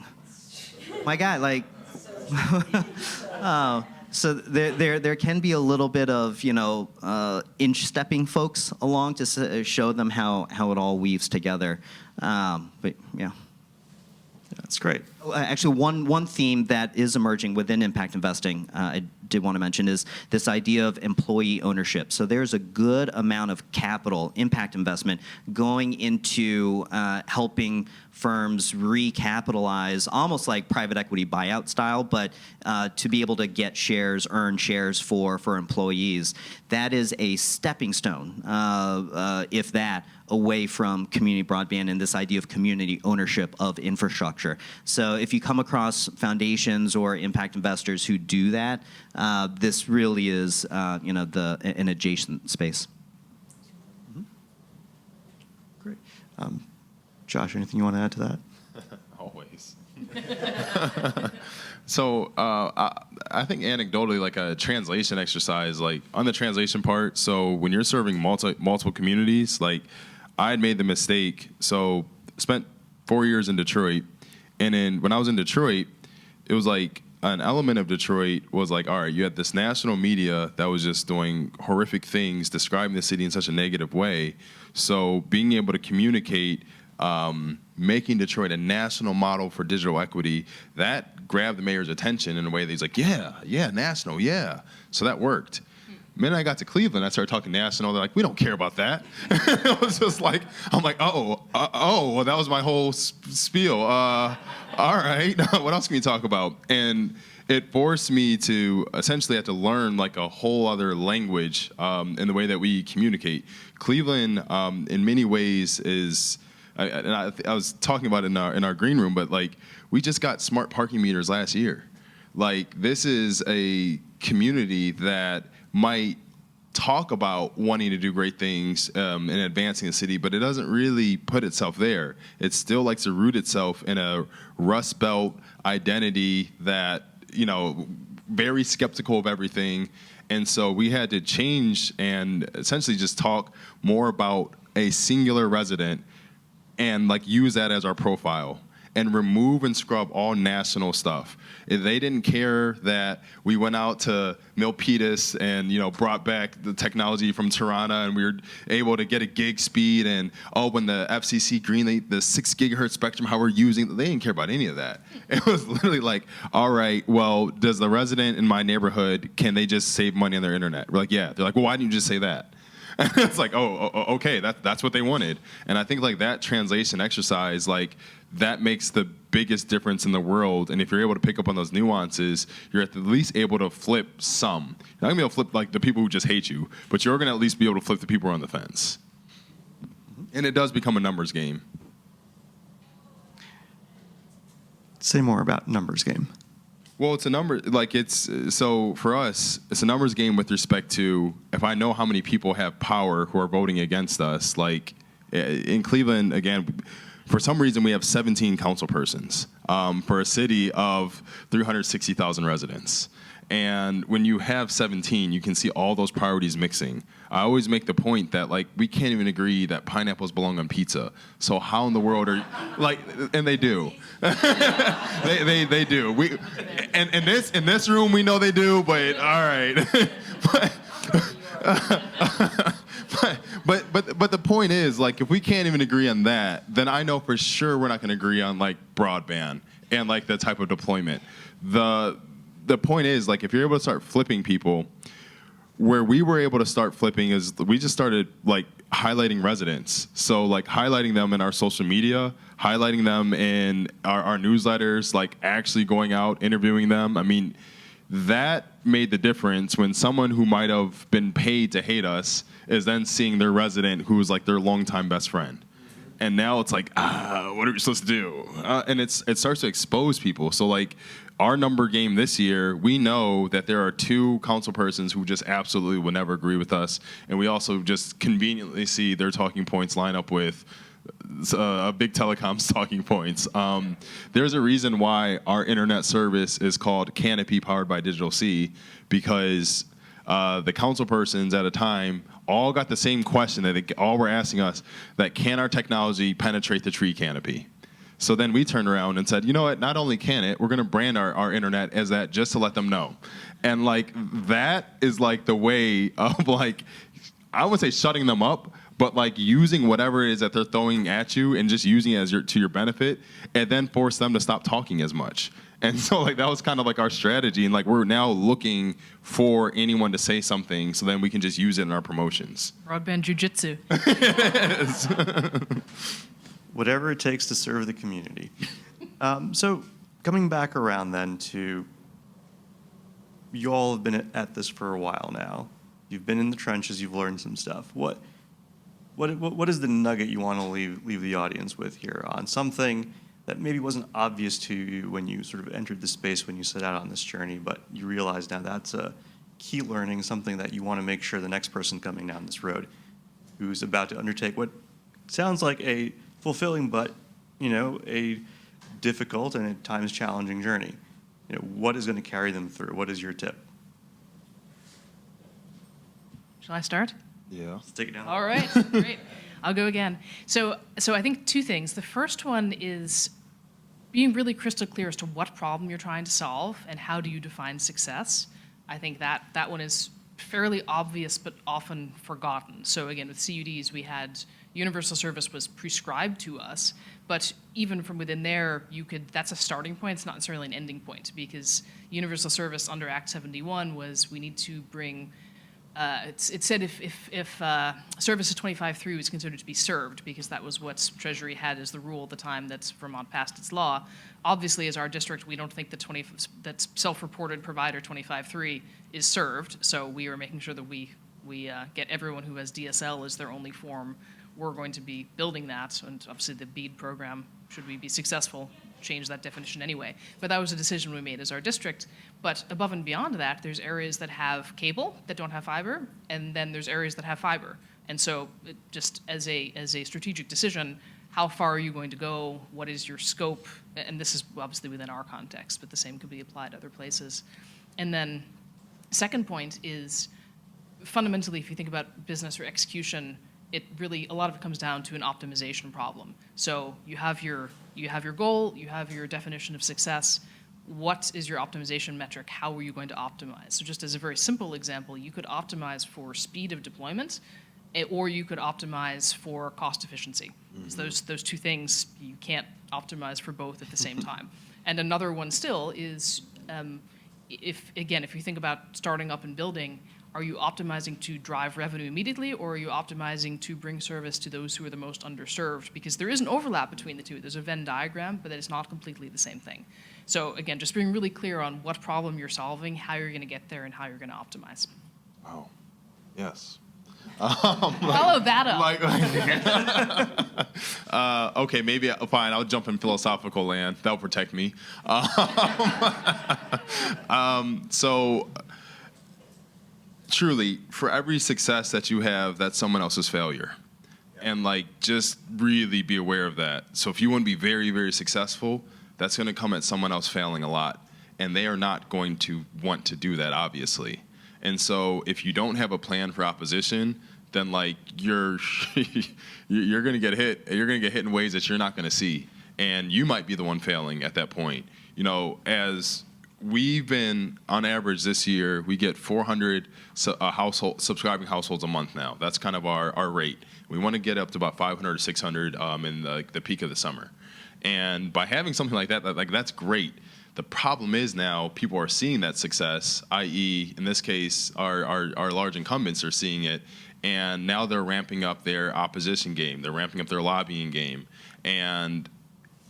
my guy, like. So there can be a little bit of inch stepping folks along to show them how it all weaves together, but yeah. That's great. Actually, one theme that is emerging within impact investing, I did want to mention, is this idea of employee ownership. So there's a good amount of capital, impact investment, going into helping firms recapitalize, almost like private equity buyout style, but to be able to get shares, earn shares for employees. That is a stepping stone, if that, away from community broadband and this idea of community ownership of infrastructure. So if you come across foundations or impact investors who do that, this really is an adjacent space. Great. Josh, anything you want to add to that? Always. So I think anecdotally, like a translation exercise, like on the translation part, so when you're serving multiple communities, like I had made the mistake, so spent 4 years in Detroit, and then when I was in Detroit, it was like an element of Detroit was like, all right, you had this national media that was just doing horrific things, describing the city in such a negative way, so being able to communicate, making Detroit a national model for digital equity, that grabbed the mayor's attention in a way that he's like, yeah, national, yeah. So that worked. The minute I got to Cleveland, I started talking national. They're like, we don't care about that. It was just like, I'm like, well, that was my whole spiel. All right, what else can we talk about? And it forced me to essentially have to learn like a whole other language in the way that we communicate. Cleveland, in many ways, is... I was talking about it in our green room, but like we just got smart parking meters last year. Like this is a community that might talk about wanting to do great things and advancing the city, but it doesn't really put itself there. It still likes to root itself in a Rust Belt identity that, very skeptical of everything. And so we had to change and essentially just talk more about a singular resident and like use that as our profile and remove and scrub all national stuff. If they didn't care that we went out to Milpitas and brought back the technology from Tirana and we were able to get a gig speed and when the FCC greenlit the 6 gigahertz spectrum, how we're using it, they didn't care about any of that. It was literally like, all right, well, does the resident in my neighborhood, can they just save money on their internet? We're like, yeah. They're like, well, why didn't you just say that? And it's like, okay, that's what they wanted. And I think like that translation exercise, like that makes the biggest difference in the world. And if you're able to pick up on those nuances, you're at least able to flip some. You're not gonna be able to flip like the people who just hate you, but you're gonna at least be able to flip the people who are on the fence. And it does become a numbers game. Say more about numbers game. Well, it's a number, so for us, it's a numbers game with respect to if I know how many people have power who are voting against us, like in Cleveland, again, for some reason we have 17 council persons for a city of 360,000 residents. And when you have 17, you can see all those priorities mixing. I always make the point that like we can't even agree that pineapples belong on pizza. So how in the world are and they do. they do. In this room we know they do, but all right. But the point is, like, if we can't even agree on that, then I know for sure we're not going to agree on like broadband and like the type of deployment. The point is, like, if you're able to start flipping people, where we were able to start flipping is we just started like highlighting residents. So like highlighting them in our social media, highlighting them in our newsletters, like actually going out, interviewing them. I mean, that made the difference when someone who might have been paid to hate us is then seeing their resident who's like their longtime best friend. And now it's like, what are we supposed to do? And it starts to expose people. So like our number game this year, we know that there are 2 council persons who just absolutely would never agree with us. And we also just conveniently see their talking points line up with big telecom's talking points. There's a reason why our internet service is called Canopy Powered by Digital C, because the council persons at a time all got the same question that they all were asking us, that can our technology penetrate the tree canopy? So then we turned around and said, you know what, not only can it, we're going to brand our internet as that just to let them know. And like that is like the way of like, I wouldn't say shutting them up, but like using whatever it is that they're throwing at you and just using it as to your benefit, and then force them to stop talking as much. And so like that was kind of like our strategy, and like we're now looking for anyone to say something so then we can just use it in our promotions. Broadband jujitsu. Whatever it takes to serve the community. So coming back around then to, you all have been at this for a while now. You've been in the trenches, you've learned some stuff. What is the nugget you want to leave the audience with here on something that maybe wasn't obvious to you when you sort of entered the space when you set out on this journey, but you realize now that's a key learning, something that you want to make sure the next person coming down this road who's about to undertake what sounds like a fulfilling but, a difficult and at times challenging journey. What is going to carry them through? What is your tip? Shall I start? Yeah. Let's take it down. All right, great. I'll go again. So I think 2 things. The first one is being really crystal clear as to what problem you're trying to solve and how do you define success. I think that one is fairly obvious but often forgotten. So again, with CUDs, we had universal service was prescribed to us, but even from within there, that's a starting point. It's not necessarily an ending point, because universal service under Act 71 was we need to bring. It said if service to 25 was considered to be served, because that was what Treasury had as the rule at the time that Vermont passed its law. Obviously, as our district, we don't think that self-reported provider 25.3 is served, so we are making sure that we get everyone who has DSL as their only form. We're going to be building that, and obviously the BEAD program, should we be successful, change that definition anyway. But that was a decision we made as our district. But above and beyond that, there's areas that have cable that don't have fiber, and then there's areas that have fiber. And so just as a strategic decision, how far are you going to go? What is your scope? And this is obviously within our context, but the same could be applied other places. And then second point is, fundamentally, if you think about business or execution, it really, a lot of it comes down to an optimization problem. So you have your goal, you have your definition of success. What is your optimization metric? How are you going to optimize? So just as a very simple example, you could optimize for speed of deployment, or you could optimize for cost efficiency. Mm-hmm. So those 2 things, you can't optimize for both at the same time. And another one still is, if you think about starting up and building, are you optimizing to drive revenue immediately, or are you optimizing to bring service to those who are the most underserved? Because there is an overlap between the 2. There's a Venn diagram, but that is not completely the same thing. So again, just being really clear on what problem you're solving, how you're going to get there, and how you're going to optimize. Wow. Yes. Follow that up. Okay, maybe fine. I'll jump in philosophical land. That'll protect me. So truly, for every success that you have, that's someone else's failure. And like, just really be aware of that. So if you want to be very, very successful, that's going to come at someone else failing a lot. And they are not going to want to do that, obviously. And so if you don't have a plan for opposition, then like you're going to get hit. You're going to get hit in ways that you're not going to see. And you might be the one failing at that point. As we've been, on average this year, we get 400 subscribing households a month now. That's kind of our rate. We want to get up to about 500 or 600 in the peak of the summer. And by having something like that, that's great. The problem is now people are seeing that success, i.e., in this case, our large incumbents are seeing it, and now they're ramping up their opposition game. They're ramping up their lobbying game. And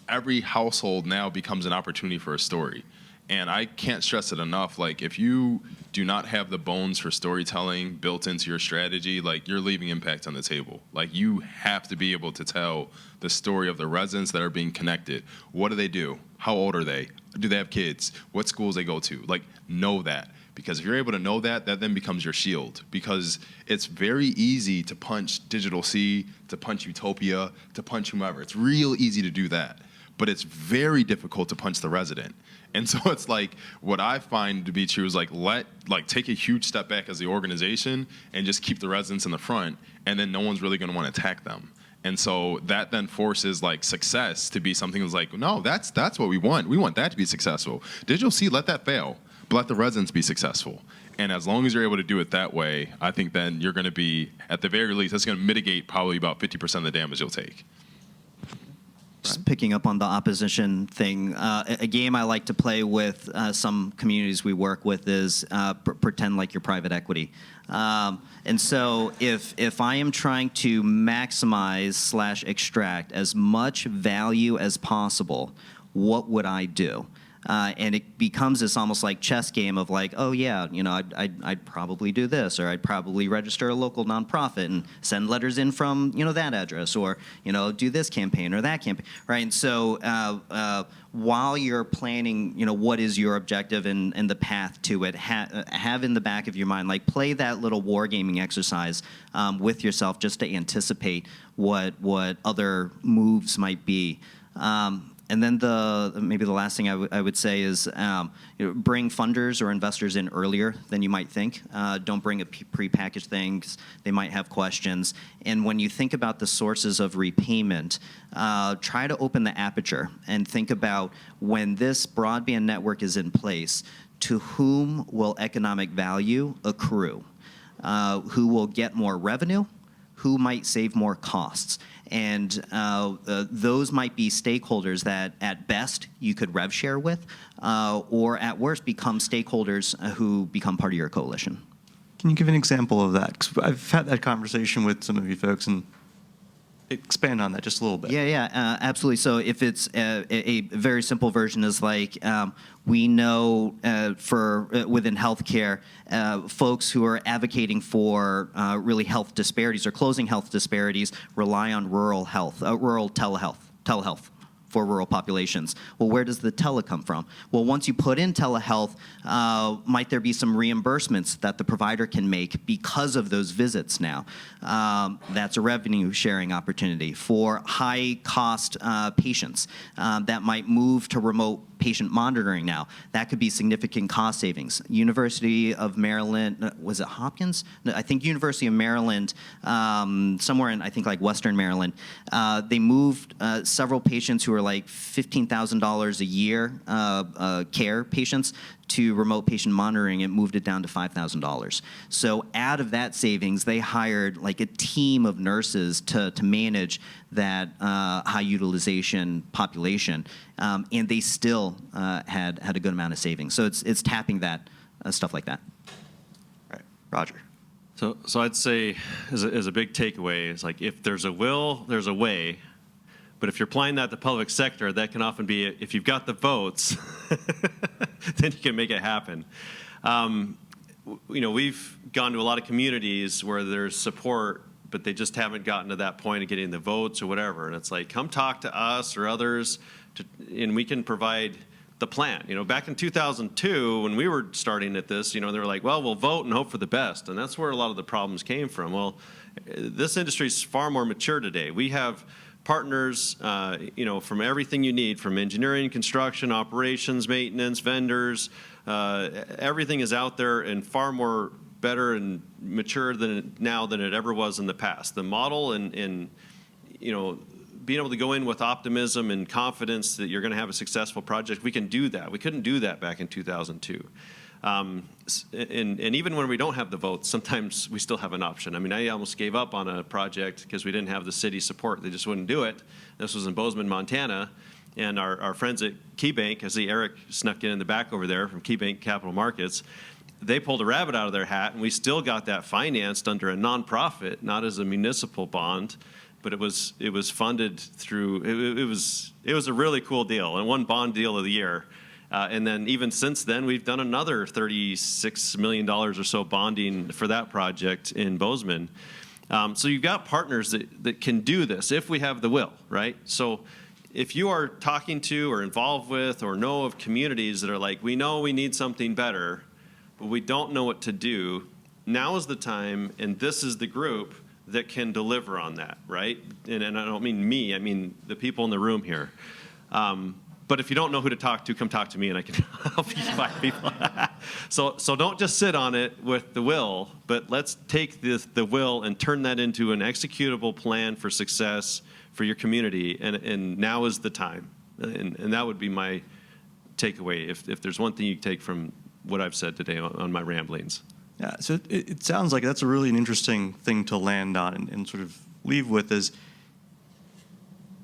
every household now becomes an opportunity for a story. And I can't stress it enough. Like, if you do not have the bones for storytelling built into your strategy, like, you're leaving impact on the table. Like, you have to be able to tell the story of the residents that are being connected. What do they do? How old are they? Do they have kids? What schools they go to? Like, know that. Because if you're able to know that, that then becomes your shield. Because it's very easy to punch Digital C, to punch UTOPIA, to punch whomever. It's real easy to do that. But it's very difficult to punch the resident. And so it's like, what I find to be true is take a huge step back as the organization and just keep the residents in the front, and then no one's really going to want to attack them. And so that then forces like success to be something that's like, no, that's what we want. We want that to be successful. Digital C, let that fail, but let the residents be successful. And as long as you're able to do it that way, I think then you're going to be, at the very least, that's going to mitigate probably about 50% of the damage you'll take. Just picking up on the opposition thing, a game I like to play with some communities we work with is pretend like you're private equity. And so if I am trying to maximize / extract as much value as possible, what would I do? And it becomes this almost like chess game of like, oh yeah, I'd probably do this, or I'd probably register a local nonprofit and send letters in from that address, or do this campaign or that campaign, right? And so while you're planning, what is your objective and the path to it, have in the back of your mind, like, play that little wargaming exercise with yourself just to anticipate what other moves might be. And then maybe the last thing I would say is bring funders or investors in earlier than you might think. Don't bring a prepackaged thing, 'cause they might have questions. And when you think about the sources of repayment, try to open the aperture and think about, when this broadband network is in place, to whom will economic value accrue? Who will get more revenue? Who might save more costs? And those might be stakeholders that, at best, you could rev share with, or at worst, become stakeholders who become part of your coalition. Can you give an example of that? 'Cause I've had that conversation with some of you folks, and expand on that just a little bit. Yeah, absolutely. So if it's a very simple version is like, we know within healthcare, folks who are advocating for really health disparities or closing health disparities rely on rural telehealth for rural populations. Well, where does the tele come from? Well, once you put in telehealth, might there be some reimbursements that the provider can make because of those visits now? That's a revenue sharing opportunity for high cost patients that might move to remote patient monitoring now. That could be significant cost savings. University of Maryland, was it Hopkins? No, I think University of Maryland, somewhere in, I think, like Western Maryland, they moved several patients who were like $15,000 a year care patients to remote patient monitoring. It moved it down to $5,000. So out of that savings, they hired like a team of nurses to manage that high utilization population, and they still had a good amount of savings. So it's tapping that stuff like that. All right, Roger. So I'd say, as a big takeaway, it's like, if there's a will, there's a way. But if you're applying that to public sector, that can often be, if you've got the votes, then you can make it happen. We've gone to a lot of communities where there's support, but they just haven't gotten to that point of getting the votes or whatever. And it's like, come talk to us or others, and we can provide the plan. Back in 2002, when we were starting at this, they were like, well, we'll vote and hope for the best. And that's where a lot of the problems came from. Well, this industry is far more mature today. We have partners, from everything you need, from engineering, construction, operations, maintenance, vendors. Everything is out there and far more better and mature than it ever was in the past. The model and being able to go in with optimism and confidence that you're going to have a successful project, we can do that. We couldn't do that back in 2002. And even when we don't have the votes, sometimes we still have an option. I mean, I almost gave up on a project because we didn't have the city support. They just wouldn't do it. This was in Bozeman, Montana. And our friends at KeyBank, I see Eric snuck in the back over there from KeyBank Capital Markets, they pulled a rabbit out of their hat, and we still got that financed under a nonprofit, not as a municipal bond, but it was funded through. It was a really cool deal, and one bond deal of the year. And then even since then, we've done another $36 million or so bonding for that project in Bozeman. So you've got partners that can do this if we have the will, right? So if you are talking to or involved with or know of communities that are like, we know we need something better, but we don't know what to do, now is the time, and this is the group that can deliver on that, right? And I don't mean me, I mean the people in the room here. But if you don't know who to talk to, come talk to me and I can help you find people. So don't just sit on it with the will, but let's take the will and turn that into an executable plan for success for your community, and now is the time. And that would be my takeaway, if there's one thing you take from what I've said today on my ramblings. Yeah, so it sounds like that's really an interesting thing to land on and sort of leave with is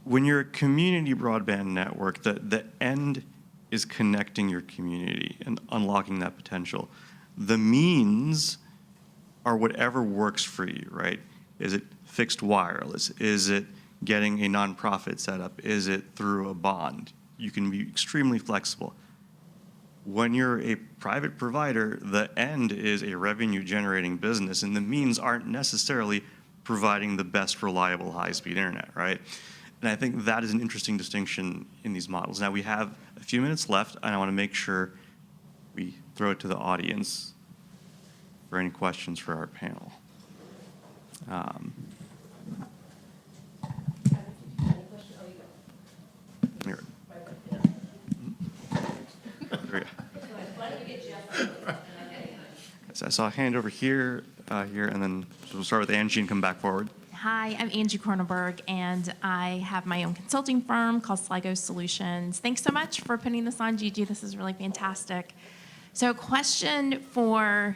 when you're a community broadband network, the end is connecting your community and unlocking that potential. The means are whatever works for you, right? Is it fixed wireless? Is it getting a nonprofit set up? Is it through a bond? You can be extremely flexible. When you're a private provider, the end is a revenue-generating business, and the means aren't necessarily providing the best reliable high-speed internet, right? And I think that is an interesting distinction in these models. Now, we have a few minutes left, and I want to make sure we throw it to the audience for any questions for our panel. Here. There we go. So I saw a hand over here, and then we'll start with Angie and come back forward. Hi, I'm Angie Kornberg, and I have my own consulting firm called Sligo Solutions. Thanks so much for putting this on, Gigi. This is really fantastic. So, a question for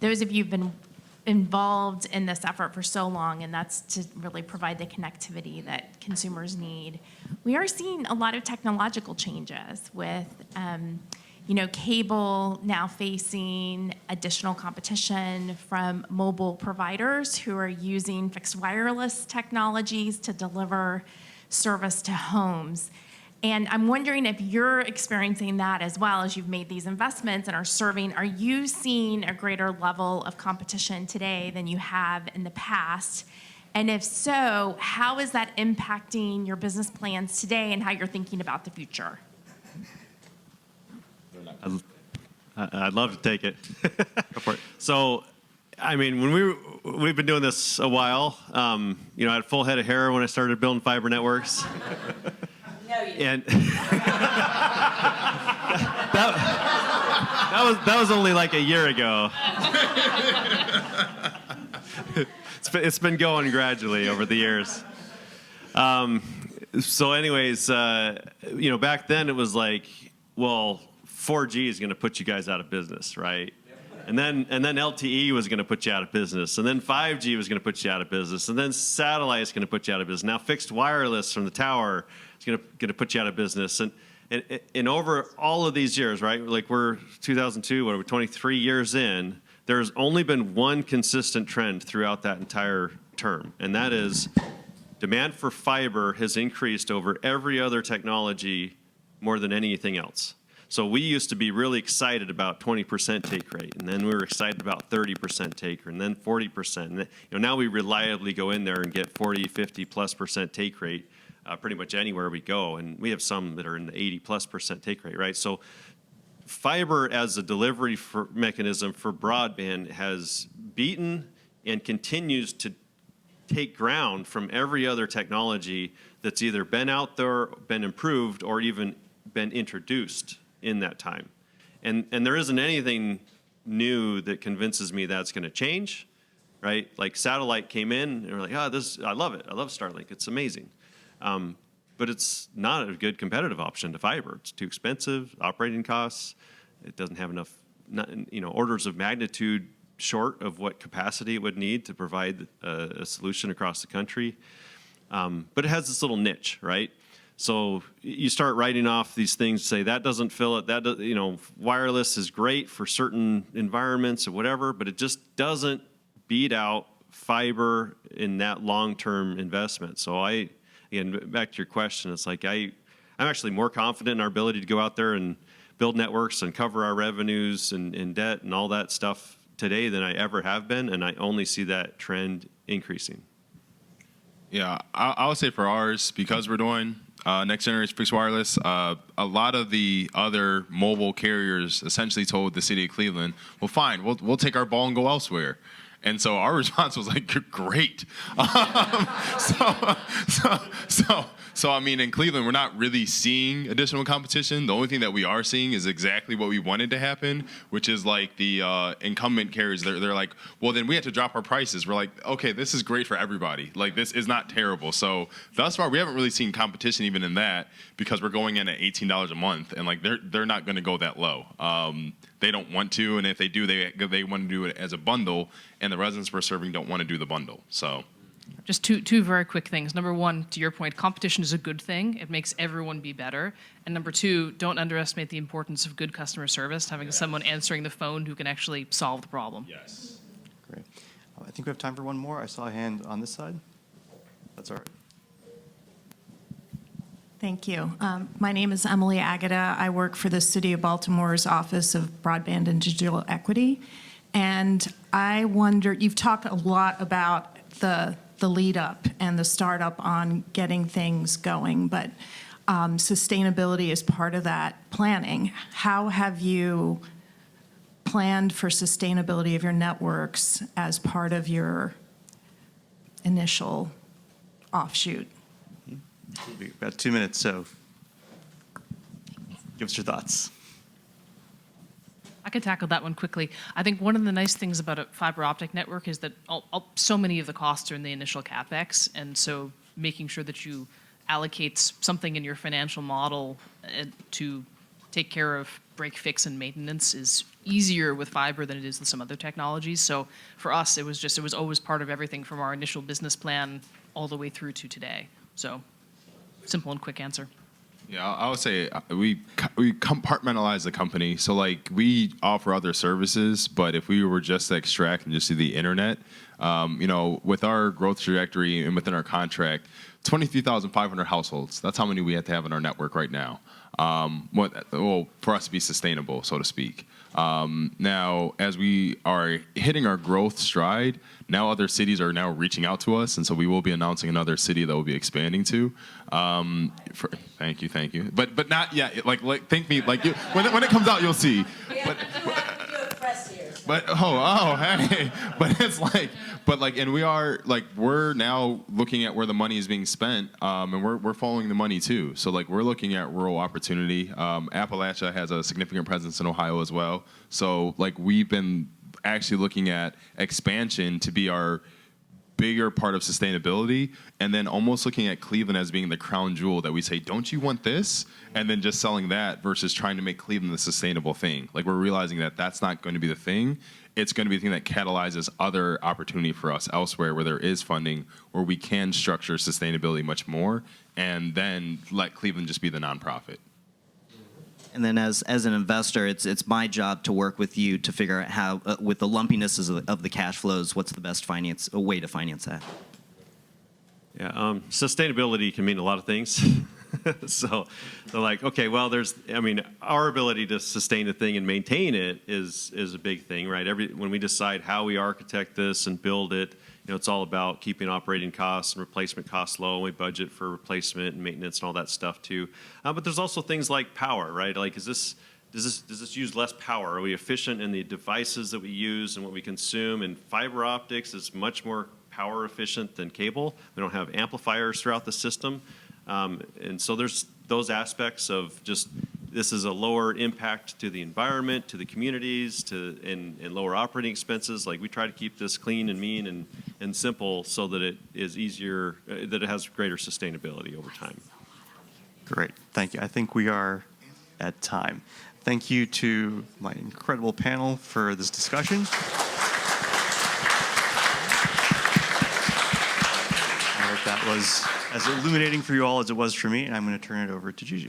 those of you who've been involved in this effort for so long, and that's to really provide the connectivity that consumers need. We are seeing a lot of technological changes with cable now facing additional competition from mobile providers who are using fixed wireless technologies to deliver service to homes. And I'm wondering if you're experiencing that as well as you've made these investments and are serving. Are you seeing a greater level of competition today than you have in the past? And if so, how is that impacting your business plans today and how you're thinking about the future? I'd love to take it. Go for it. So, I mean, when we've been doing this a while. I had a full head of hair when I started building fiber networks. No, you And that was only like a year ago. It's been going gradually over the years. So, anyways, back then it was like, well, 4G is going to put you guys out of business, right? And then LTE was going to put you out of business, and then 5G was going to put you out of business, and then satellite is going to put you out of business. Now fixed wireless from the tower is going to put you out of business, and over all of these years, right? Like we're 2002, what are we, 23 years in? There's only been one consistent trend throughout that entire term, and that is demand for fiber has increased over every other technology more than anything else. So we used to be really excited about 20% take rate, and then we were excited about 30% take rate, and then 40%. And now we reliably go in there and get 40, 50+% take rate pretty much anywhere we go, and we have some that are in the 80+% take rate, right? So fiber as a delivery mechanism for broadband has beaten and continues to take ground from every other technology that's either been out there, been improved, or even been introduced in that time. And there isn't anything new that convinces me that's going to change, right? Like satellite came in, and we're like, I love it. I love Starlink. It's amazing. But it's not a good competitive option to fiber. It's too expensive, operating costs. It doesn't have enough, orders of magnitude short of what capacity it would need to provide a solution across the country. But it has this little niche, right? So you start writing off these things, say that doesn't fill it. That wireless is great for certain environments or whatever, but it just doesn't beat out fiber in that long-term investment. So again, back to your question, it's like I'm actually more confident in our ability to go out there and build networks and cover our revenues and debt and all that stuff today than I ever have been, and I only see that trend increasing. Yeah, I would say for ours, because we're doing next generation fixed wireless, a lot of the other mobile carriers essentially told the city of Cleveland, well, fine, we'll take our ball and go elsewhere. And so our response was like, great. So I mean, in Cleveland, we're not really seeing additional competition. The only thing that we are seeing is exactly what we wanted to happen, which is like the incumbent carriers. They're like, well, then we have to drop our prices. We're like, okay, this is great for everybody. Like, this is not terrible. So thus far, we haven't really seen competition even in that, because we're going in at $18 a month, and like they're not going to go that low. They don't want to, and if they do, they want to do it as a bundle, and the residents we're serving don't want to do the bundle. So. Just two very quick things. Number one, to your point, competition is a good thing. It makes everyone be better. And number two, don't underestimate the importance of good customer service, having someone answering the phone who can actually solve the problem. Yes. Great. I think we have time for one more. I saw a hand on this side. That's all right. Thank you. My name is Emily Agata. I work for the City of Baltimore's Office of Broadband and Digital Equity. And I wonder, you've talked a lot about the lead up and the startup on getting things going, but sustainability is part of that planning. How have you planned for sustainability of your networks as part of your initial offshoot? About 2 minutes, so give us your thoughts. I could tackle that one quickly. I think one of the nice things about a fiber optic network is that so many of the costs are in the initial CapEx, and so making sure that you allocate something in your financial model to take care of break, fix, and maintenance is easier with fiber than it is with some other technologies. So for us, it was always part of everything from our initial business plan all the way through to today. So simple and quick answer. Yeah, I would say we compartmentalize the company. So like we offer other services, but if we were just to extract and just do the internet, with our growth trajectory and within our contract, 23,500 households. That's how many we have to have in our network right now. For us to be sustainable, so to speak. Now, as we are hitting our growth stride, now other cities are now reaching out to us, and so we will be announcing another city that we'll be expanding to. Thank you. But not yet. Like think me like you. When it comes out, you'll see. But hey, but it's like, and we're now looking at where the money is being spent, and we're following the money too. So like we're looking at rural opportunity. Appalachia has a significant presence in Ohio as well. So like we've been actually looking at expansion to be our bigger part of sustainability, and then almost looking at Cleveland as being the crown jewel that we say, don't you want this? And then just selling that versus trying to make Cleveland the sustainable thing. Like we're realizing that that's not going to be the thing. It's going to be the thing that catalyzes other opportunity for us elsewhere where there is funding, where we can structure sustainability much more, and then let Cleveland just be the nonprofit. And then as an investor, it's my job to work with you to figure out how, with the lumpiness of the cash flows, what's the best way to finance that? Yeah, sustainability can mean a lot of things. So they're like, okay, well, our ability to sustain a thing and maintain it is a big thing, right? When we decide how we architect this and build it, it's all about keeping operating costs and replacement costs low. We budget for replacement and maintenance and all that stuff too. But there's also things like power, right? Like, does this use less power? Are we efficient in the devices that we use and what we consume? And fiber optics is much more power efficient than cable. We don't have amplifiers throughout the system. And so there's those aspects of just this is a lower impact to the environment, to the communities, and lower operating expenses. Like we try to keep this clean and mean and and simple so that it is easier, that it has greater sustainability over time. Great, thank you. I think we are at time. Thank you to my incredible panel for this discussion. I hope that was as illuminating for you all as it was for me, and I'm going to turn it over to Gigi.